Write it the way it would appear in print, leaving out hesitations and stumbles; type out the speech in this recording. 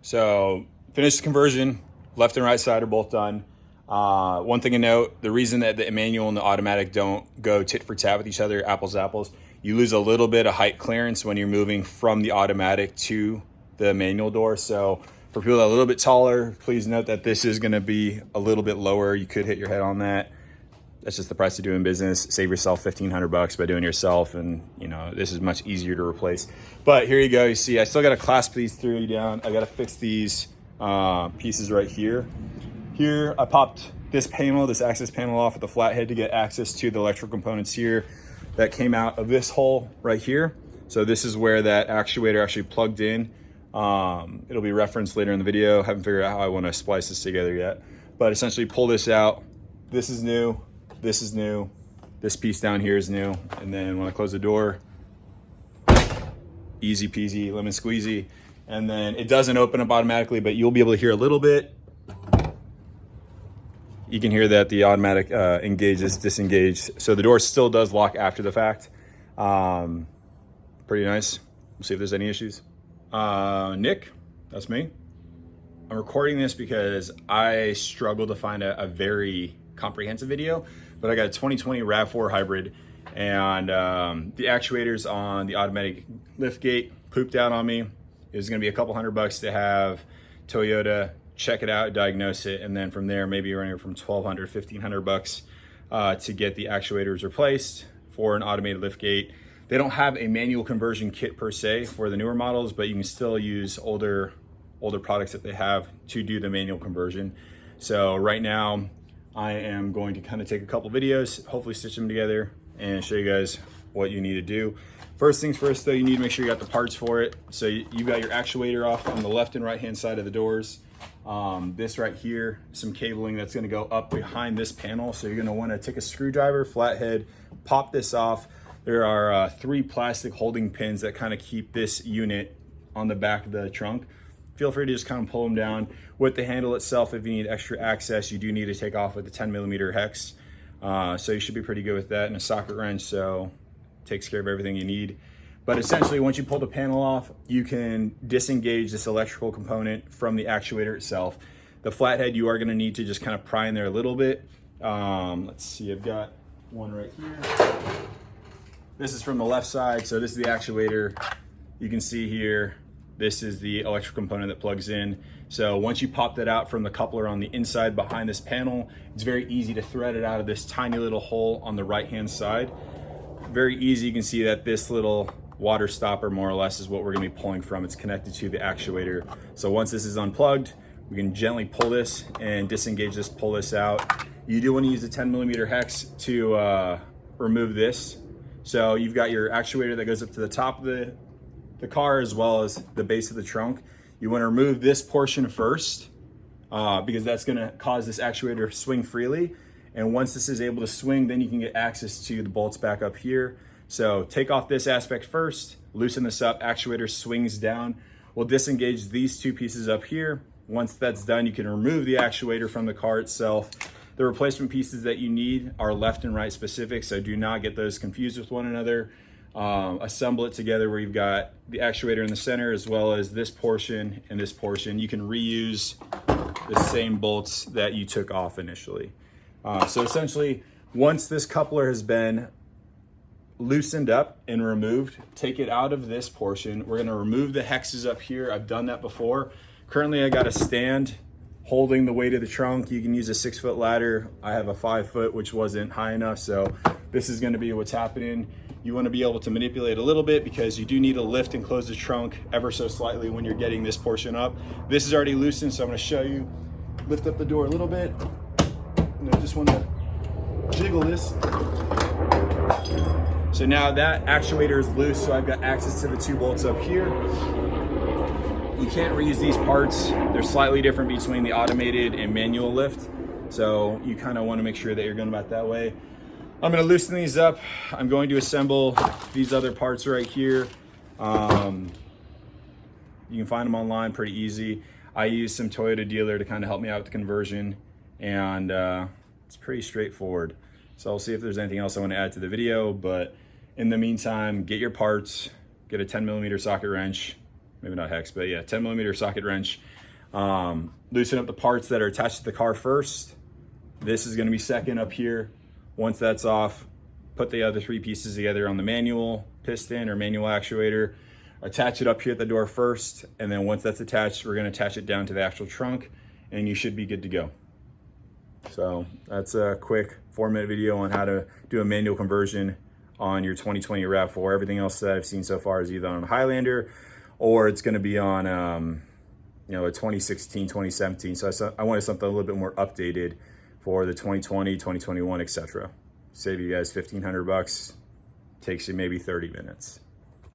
So finished the conversion, left and right side are both done. One thing to note, the reason that the manual and the automatic don't go tit for tat with each other, apples to apples, you lose a little bit of height clearance when you're moving from the automatic to the manual door. So for people that are a little bit taller, please note that this is gonna be a little bit lower. You could hit your head on that. That's just the price of doing business. Save yourself $1,500 by doing it yourself, and you know, this is much easier to replace. But here you go, you see I still gotta clasp these three down. I gotta fix these pieces right here. Here, I popped this panel, this access panel off with the flathead to get access to the electrical components here that came out of this hole right here. So this is where that actuator actually plugged in. It'll be referenced later in the video. Haven't figured out how I wanna splice this together yet. But essentially pull this out. This is new, this is new, this piece down here is new. And then when I close the door, easy peasy, lemon squeezy. And then it doesn't open up automatically, but you'll be able to hear a little bit. You can hear that the automatic engages, disengaged. So the door still does lock after the fact. Pretty nice. We'll see if there's any issues. Nick, that's me. I'm recording this because I struggled to find a very comprehensive video, but I got a 2020 RAV4 Hybrid, and the actuators on the automatic lift gate pooped out on me. It was gonna be a couple $100 to have Toyota check it out, diagnose it, and then from there, maybe running from $1,200, $1,500 to get the actuators replaced for an automated lift gate. They don't have a manual conversion kit per se for the newer models, but you can still use older products that they have to do the manual conversion. So right now, I am going to kind of take a couple videos, hopefully stitch them together and show you guys what you need to do. First things first though, you need to make sure you got the parts for it. So you got your actuator off on the left and right hand side of the doors. This right here, some cabling that's gonna go up behind this panel. So you're gonna wanna take a screwdriver, flathead, pop this off. There are 3 plastic holding pins that kind of keep this unit on the back of the trunk. Feel free to just kind of pull them down. With the handle itself, if you need extra access, you do need to take off with a 10mm hex. So you should be pretty good with that, and a socket wrench, so it takes care of everything you need. But essentially, once you pull the panel off, you can disengage this electrical component from the actuator itself. The flathead, you are gonna need to just kind of pry in there a little bit. Let's see, I've got one right here. This is from the left side, so this is the actuator. You can see here, this is the electrical component that plugs in. So once you pop that out from the coupler on the inside behind this panel, it's very easy to thread it out of this tiny little hole on the right-hand side. Very easy, you can see that this little water stopper more or less is what we're gonna be pulling from. It's connected to the actuator. So once this is unplugged, we can gently pull this and disengage this, pull this out. You do wanna use a 10mm hex to remove this. So you've got your actuator that goes up to the top of the car as well as the base of the trunk. You wanna remove this portion first because that's gonna cause this actuator to swing freely. And once this is able to swing, then you can get access to the bolts back up here. So take off this aspect first, loosen this up, actuator swings down. We'll disengage these 2 pieces up here. Once that's done, you can remove the actuator from the car itself. The replacement pieces that you need are left and right specific, so do not get those confused with one another. Assemble it together where you've got the actuator in the center as well as this portion and this portion. You can reuse the same bolts that you took off initially. So essentially, once this coupler has been loosened up and removed, take it out of this portion. We're gonna remove the hexes up here. I've done that before. Currently, I got a stand holding the weight of the trunk. You can use a 6-foot ladder. I have a 5-foot, which wasn't high enough. So this is gonna be what's happening. You wanna be able to manipulate a little bit because you do need to lift and close the trunk ever so slightly when you're getting this portion up. This is already loosened, so I'm gonna show you. Lift up the door a little bit. And I just wanna jiggle this. So now that actuator is loose, so I've got access to the 2 bolts up here. You can't reuse these parts. They're slightly different between the automated and manual lift. So you kind of want to make sure that you're going about that way. I'm going to loosen these up. I'm going to assemble these other parts right here. You can find them online pretty easy. I use some Toyota dealer to kind of help me out with the conversion, and it's pretty straightforward. So I'll see if there's anything else I want to add to the video, but in the meantime, get your parts, get a 10mm socket wrench, maybe not hex, but yeah, 10 millimeter socket wrench. Loosen up the parts that are attached to the car first. This is gonna be second up here. Once that's off, put the other 3 pieces together on the manual piston or manual actuator, attach it up here at the door first, and then once that's attached, we're gonna attach it down to the actual trunk, and you should be good to go. So that's a quick 4-minute video on how to do a manual conversion on your 2020 RAV4. Everything else that I've seen so far is either on a Highlander or it's gonna be on a 2016, 2017. So I wanted something a little bit more updated for the 2020, 2021, etc. Save you guys $1,500, takes you maybe 30 minutes.